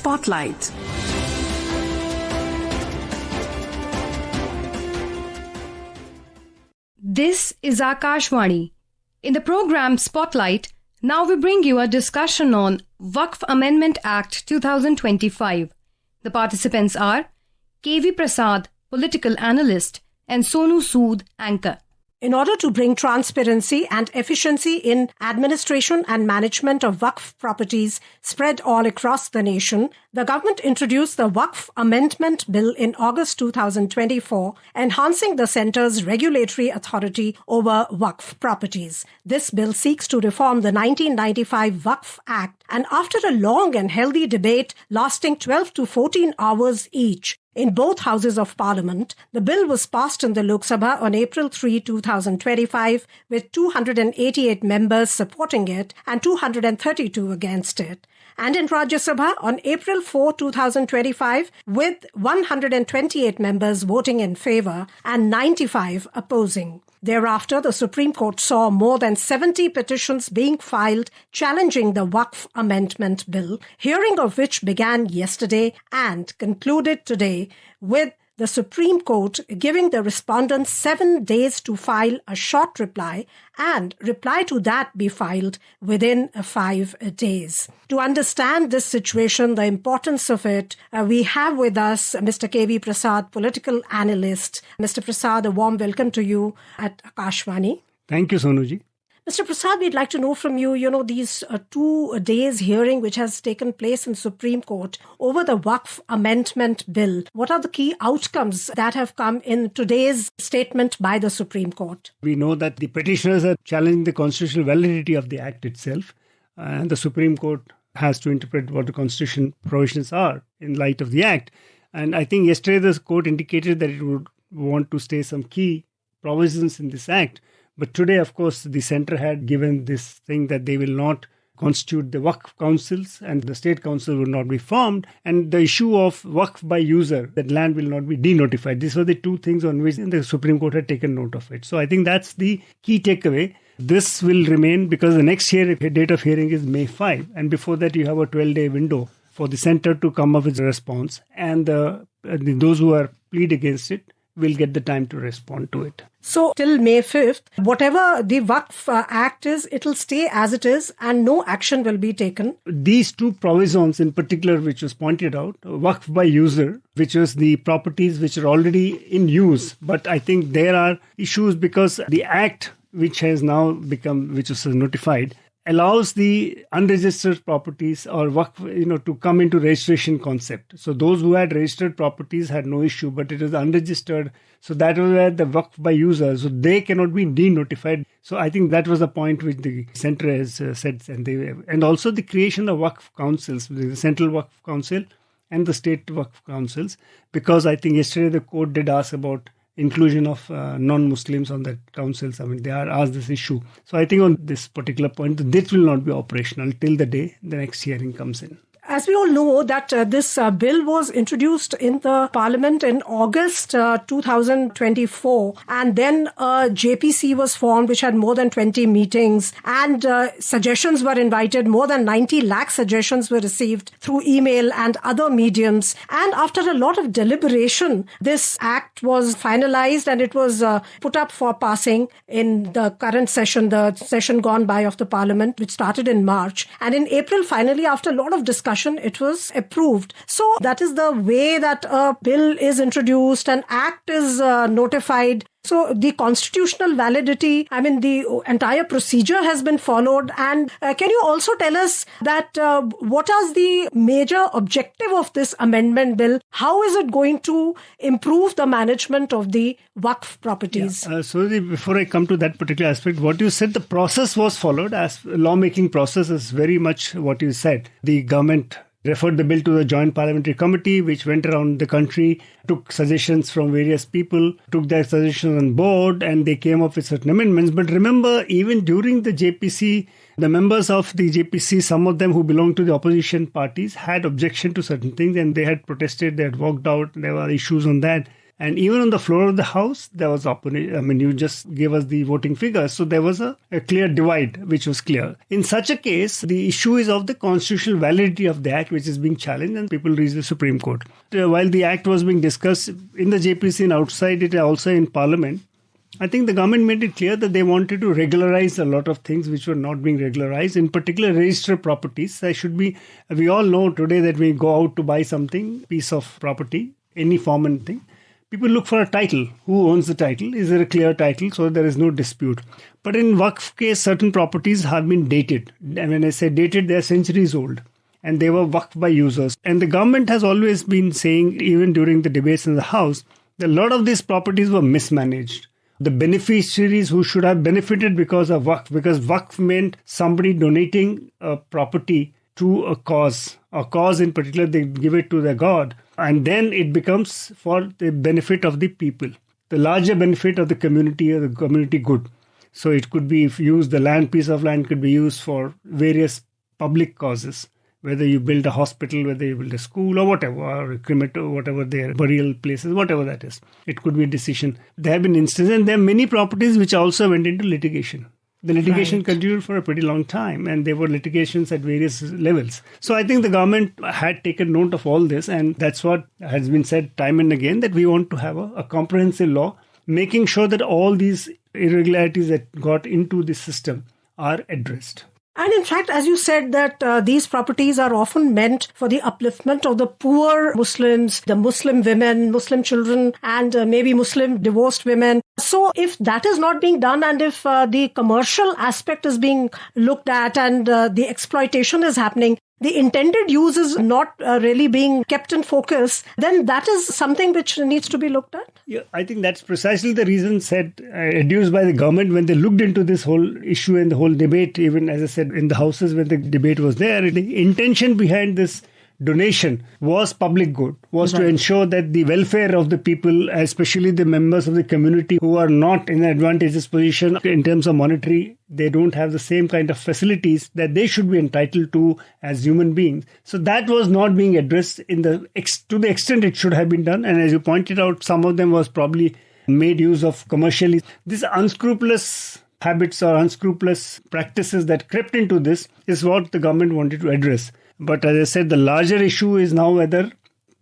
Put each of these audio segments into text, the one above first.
Spotlight. This is Akashvani. In the program Spotlight, now we bring you a discussion on Waqf Amendment Act 2025. The participants are KV Prasad, political analyst, and Sonu Sud, anchor. In order to bring transparency and efficiency in administration and management of Waqf properties spread all across the nation, the government introduced the Waqf Amendment Bill in August 2024, enhancing the centre's regulatory authority over Waqf properties. This bill seeks to reform the 1995 Waqf Act, and after a long and healthy debate lasting 12 to 14 hours each, in both houses of parliament, the bill was passed in the Lok Sabha on April 3, 2025, with 288 members supporting it and 232 against it. And in Rajya Sabha on April 4, 2025, with 128 members voting in favour and 95 opposing. Thereafter, the Supreme Court saw more than 70 petitions being filed challenging the Waqf Amendment Bill, hearing of which began yesterday and concluded today, with the Supreme Court giving the respondents 7 days to file a short reply and reply to that be filed within 5 days. To understand this situation, the importance of it, we have with us Mr. KV Prasad, political analyst. Mr. Prasad, a warm welcome to you at Akashvani. Thank you, Sonuji. Mr. Prasad, we'd like to know from you, these 2 days hearing which has taken place in Supreme Court over the Waqf Amendment Bill. What are the key outcomes that have come in today's statement by the Supreme Court? We know that the petitioners are challenging the constitutional validity of the Act itself, and the Supreme Court has to interpret what the constitution provisions are in light of the Act. And I think yesterday the court indicated that it would want to stay some key provisions in this Act. But today, of course, the centre had given this thing that they will not constitute the Waqf councils and the state council will not be formed. And the issue of Waqf by user, that land will not be denotified. These were the 2 things on which the Supreme Court had taken note of it. So I think that's the key takeaway. This will remain because the next date of hearing is May 5. And before that, you have a 12-day window for the centre to come up with a response. And those who are plead against it will get the time to respond to it. So till May 5th, whatever the Waqf Act is, it'll stay as it is and no action will be taken. These 2 provisions in particular, which was pointed out, Waqf by user, which was the properties which are already in use. But I think there are issues because the Act, which has now become, which was notified, allows the unregistered properties or Waqf, to come into registration concept. So those who had registered properties had no issue, but it was unregistered. So that was where the Waqf by user, so they cannot be denotified. So I think that was the point which the centre has said. And also the creation of Waqf councils, the Central Waqf Council and the State Waqf Councils, because I think yesterday the court did ask about inclusion of non-Muslims on the councils. I mean, they are asked this issue. So I think on this particular point, this will not be operational till the day the next hearing comes in. As we all know that this bill was introduced in the Parliament in August 2024, and then JPC was formed which had more than 20 meetings, and suggestions were invited. More than 90 lakh suggestions were received through email and other mediums. And after a lot of deliberation, this act was finalized and it was put up for passing in the current session, the session gone by of the Parliament, which started in March. And in April, finally, after a lot of discussion, it was approved. So that is the way that a bill is introduced, an act is notified. So the constitutional validity, the entire procedure has been followed. And can you also tell us that what is the major objective of this amendment bill? How is it going to improve the management of the Waqf properties? Yeah. So before I come to that particular aspect, what you said, the process was followed as lawmaking process is very much what you said. The government referred the bill to the Joint Parliamentary Committee, which went around the country, took suggestions from various people, took their suggestions on board, and they came up with certain amendments. But remember, even during the JPC, the members of the JPC, some of them who belonged to the opposition parties, had objection to certain things, and they had protested, they had walked out, there were issues on that. And even on the floor of the House, there was opposition. I mean, you just gave us the voting figures. So there was a clear divide, which was clear. In such a case, the issue is of the constitutional validity of the Act, which is being challenged, and people reach the Supreme Court. While the Act was being discussed in the JPC and outside it, also in Parliament, I think the government made it clear that they wanted to regularize a lot of things which were not being regularized, in particular registered properties. There should be, we all know today that we go out to buy something, piece of property, any form and thing. People look for a title. Who owns the title? Is there a clear title? So there is no dispute. But in Waqf case, certain properties have been dated. And when I say dated, they are centuries old. And they were Waqf by users. And the government has always been saying, even during the debates in the House, that a lot of these properties were mismanaged. The beneficiaries who should have benefited because of Waqf, because Waqf meant somebody donating a property to a cause in particular, they give it to their God. And then it becomes for the benefit of the people, the larger benefit of the community or the community good. So it could be, if used, the piece of land could be used for various public causes, whether you build a hospital, whether you build a school or whatever, or a crematorium, whatever their burial places, whatever that is. It could be a decision. There have been instances, and there are many properties which also went into litigation. The litigation continued for a pretty long time, and there were litigations at various levels. So I think the government had taken note of all this, and that's what has been said time and again, that we want to have a comprehensive law, making sure that all these irregularities that got into the system are addressed. And in fact, as you said, that these properties are often meant for the upliftment of the poor Muslims, the Muslim women, Muslim children, and maybe Muslim divorced women. So if that is not being done, and if the commercial aspect is being looked at and the exploitation is happening, the intended use is not really being kept in focus, then that is something which needs to be looked at? Yeah, I think that's precisely the reason adduced by the government when they looked into this whole issue and the whole debate, even as I said, in the houses when the debate was there. The intention behind this donation was public good, was to ensure that the welfare of the people, especially the members of the community who are not in an advantageous position in terms of monetary, they don't have the same kind of facilities that they should be entitled to as human beings. So that was not being addressed to the extent it should have been done. And as you pointed out, some of them was probably made use of commercially. These unscrupulous habits or unscrupulous practices that crept into this is what the government wanted to address. But as I said, the larger issue is now whether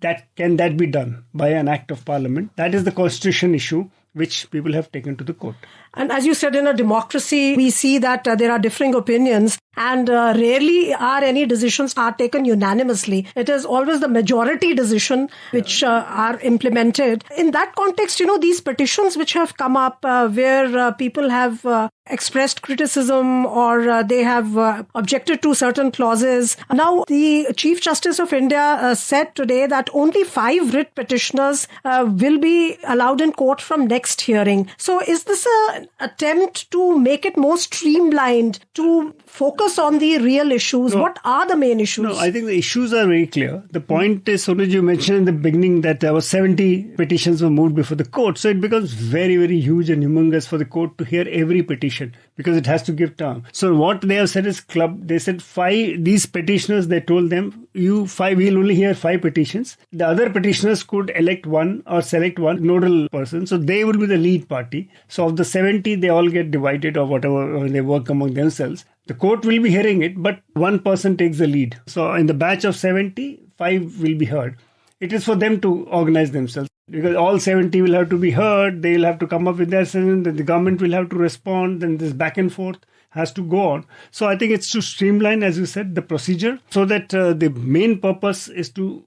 that can be done by an act of parliament. That is the constitution issue which people have taken to the court. And as you said, in a democracy, we see that there are differing opinions, and rarely are any decisions are taken unanimously. It is always the majority decision which are implemented. In that context, these petitions which have come up where people have expressed criticism or they have objected to certain clauses. Now, the Chief Justice of India said today that only 5 writ petitioners will be allowed in court from next hearing. So is this an attempt to make it more streamlined, to focus on the real issues? No. What are the main issues? No, I think the issues are very clear. The point is, Sonu, you mentioned in the beginning that there were 70 petitions were moved before the court. So it becomes very, very huge and humongous for the court to hear every petition because it has to give time. So what they have said is they said 5, these petitioners, they told them, we'll only hear 5 petitions. The other petitioners could elect one or select one nodal person. So they will be the lead party. So of the 70, they all get divided or whatever, or they work among themselves. The court will be hearing it, but one person takes the lead. So in the batch of 70, 5 will be heard. It is for them to organize themselves because all 70 will have to be heard. They will have to come up with their sentence. Then the government will have to respond. Then this back and forth has to go on. So I think it's to streamline, as you said, the procedure so that the main purpose is to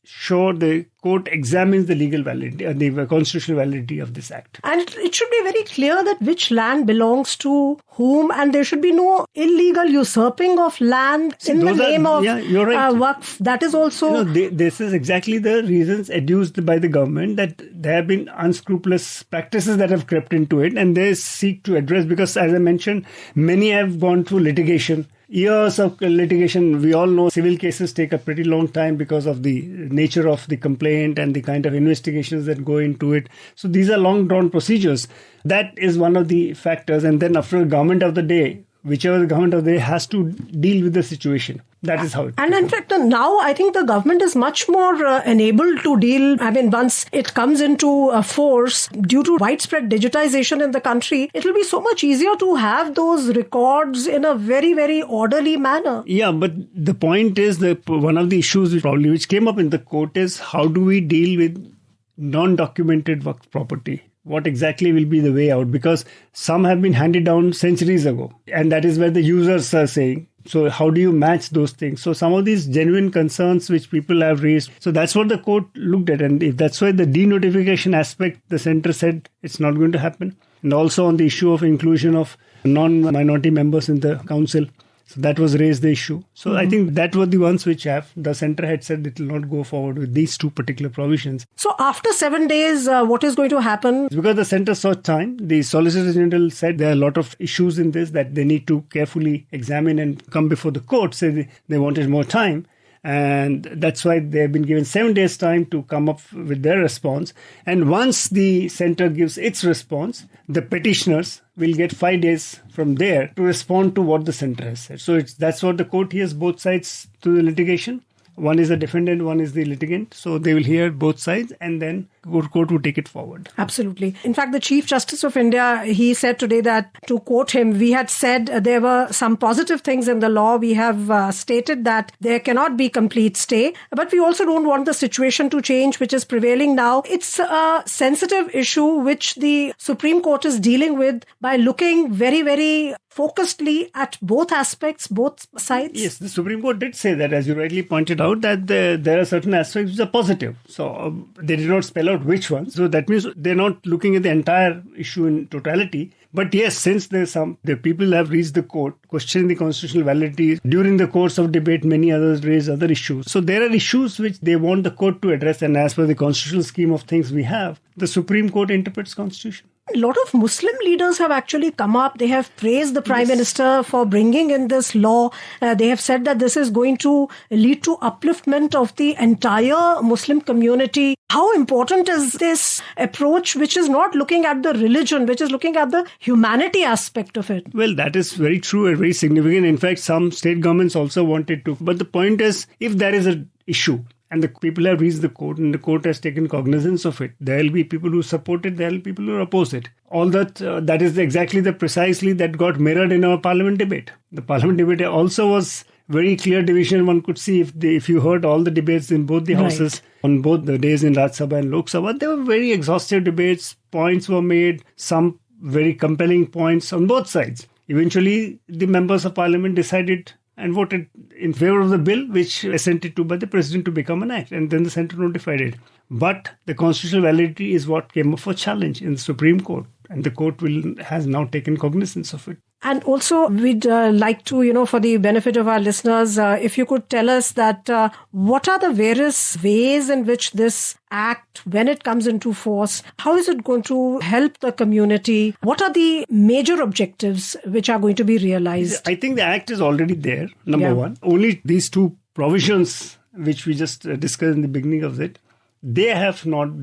sure the court examines the legal validity and the constitutional validity of this act. And it should be very clear that which land belongs to whom, and there should be no illegal usurping of land in the name of Waqf. That is also... this is exactly the reasons adduced by the government, that there have been unscrupulous practices that have crept into it, and they seek to address, because as I mentioned, many have gone through litigation. Years of litigation. We all know civil cases take a pretty long time because of the nature of the complaint and the kind of investigations that go into it. So these are long drawn procedures. That is one of the factors. And then after, government of the day whichever the government of the day has to deal with the situation. That is how it And in fact, now I think the government is much more enabled to deal. I mean, once it comes into force, due to widespread digitization in the country, it will be so much easier to have those records in a very, very orderly manner. Yeah, but the point is that one of the issues which came up in the court is how do we deal with non-documented Waqf property? What exactly will be the way out? Because some have been handed down centuries ago, and that is where the users are saying. So how do you match those things? So some of these genuine concerns which people have raised, so that's what the court looked at. And if that's why the denotification aspect, the centre said it's not going to happen. And also on the issue of inclusion of non-minority members in the council. So that was raised the issue. So I think that were the ones which the centre had said it will not go forward with these two particular provisions. So after 7 days, what is going to happen? Because the centre saw time, the Solicitor General said there are a lot of issues in this that they need to carefully examine and come before the court. So they wanted more time. And that's why they've been given 7 days time to come up with their response. And once the centre gives its response, the petitioners will get 5 days from there to respond to what the centre has said. So that's what the court hears, both sides to the litigation. One is the defendant, one is the litigant. So they will hear both sides and then court will take it forward. Absolutely. In fact, the Chief Justice of India, he said today that, to quote him, we had said there were some positive things in the law. We have stated that there cannot be complete stay, but we also don't want the situation to change, which is prevailing now. It's a sensitive issue which the Supreme Court is dealing with by looking very, very focusedly at both aspects, both sides. Yes, the Supreme Court did say that, as you rightly pointed out, that there are certain aspects which are positive. So they did not spell out which ones. So that means they're not looking at the entire issue in totality. But yes, since the people have reached the court questioning the constitutional validity, during the course of debate, many others raise other issues. So there are issues which they want the court to address. And as per the constitutional scheme of things we have, the Supreme Court interprets constitution. A lot of Muslim leaders have actually come up. They have praised the Prime Minister for bringing in this law. They have said that this is going to lead to upliftment of the entire Muslim community. How important is this approach, which is not looking at the religion, which is looking at the humanity aspect of it? Well, that is very true and very significant. In fact, some state governments also wanted to. But the point is, if there is an issue, and the people have reached the court and the court has taken cognizance of it, there will be people who support it, there will be people who oppose it. All that is exactly precisely that got mirrored in our parliament debate. The parliament debate also was very clear division. One could see if you heard all the debates in both the houses, on both the days in Rajya Sabha and Lok Sabha, there were very exhaustive debates. Points were made, some very compelling points on both sides. Eventually, the members of parliament decided and voted in favor of the bill, which assented to by the president to become an act. And then the centre notified it. But the constitutional validity is what came up for challenge in the Supreme Court. And the court has now taken cognizance of it. And also, we'd like to, for the benefit of our listeners, if you could tell us that what are the various ways in which this act, when it comes into force, how is it going to help the community? What are the major objectives which are going to be realized? I think the act is already there, number one. Only these two provisions, which we just discussed in the beginning of it, the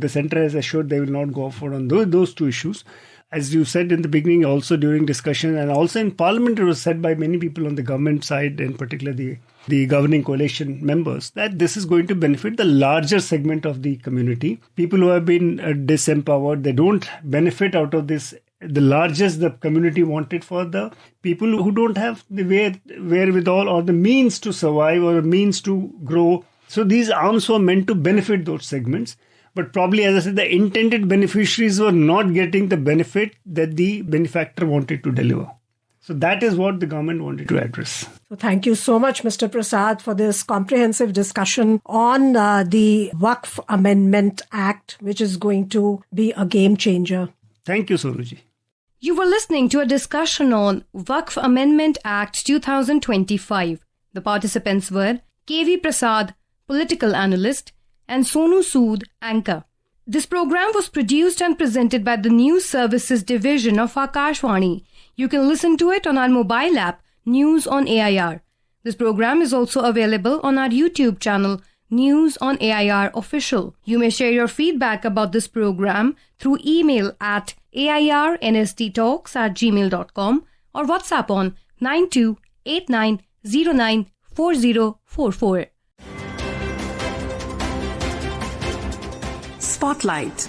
centre has assured they will not go forward on those two issues. As you said in the beginning, also during discussion and also in Parliament, it was said by many people on the government side, in particular the governing coalition members, that this is going to benefit the larger segment of the community. People who have been disempowered, they don't benefit out of this. The largest the community wanted for the people who don't have the wherewithal or the means to survive or the means to grow. So these arms were meant to benefit those segments. But probably, as I said, the intended beneficiaries were not getting the benefit that the benefactor wanted to deliver. So that is what the government wanted to address. So thank you so much, Mr. Prasad, for this comprehensive discussion on the Waqf Amendment Act, which is going to be a game changer. Thank you, Sonuji. You were listening to a discussion on Waqf Amendment Act 2025. The participants were K.V. Prasad, political analyst, and Sonu Sud, anchor. This program was produced and presented by the News Services Division of Akashvani. You can listen to it on our mobile app, News on AIR. This program is also available on our YouTube channel, News on AIR Official. You may share your feedback about this program through email at airnsttalks@gmail.com or WhatsApp on 9289094044. Spotlight.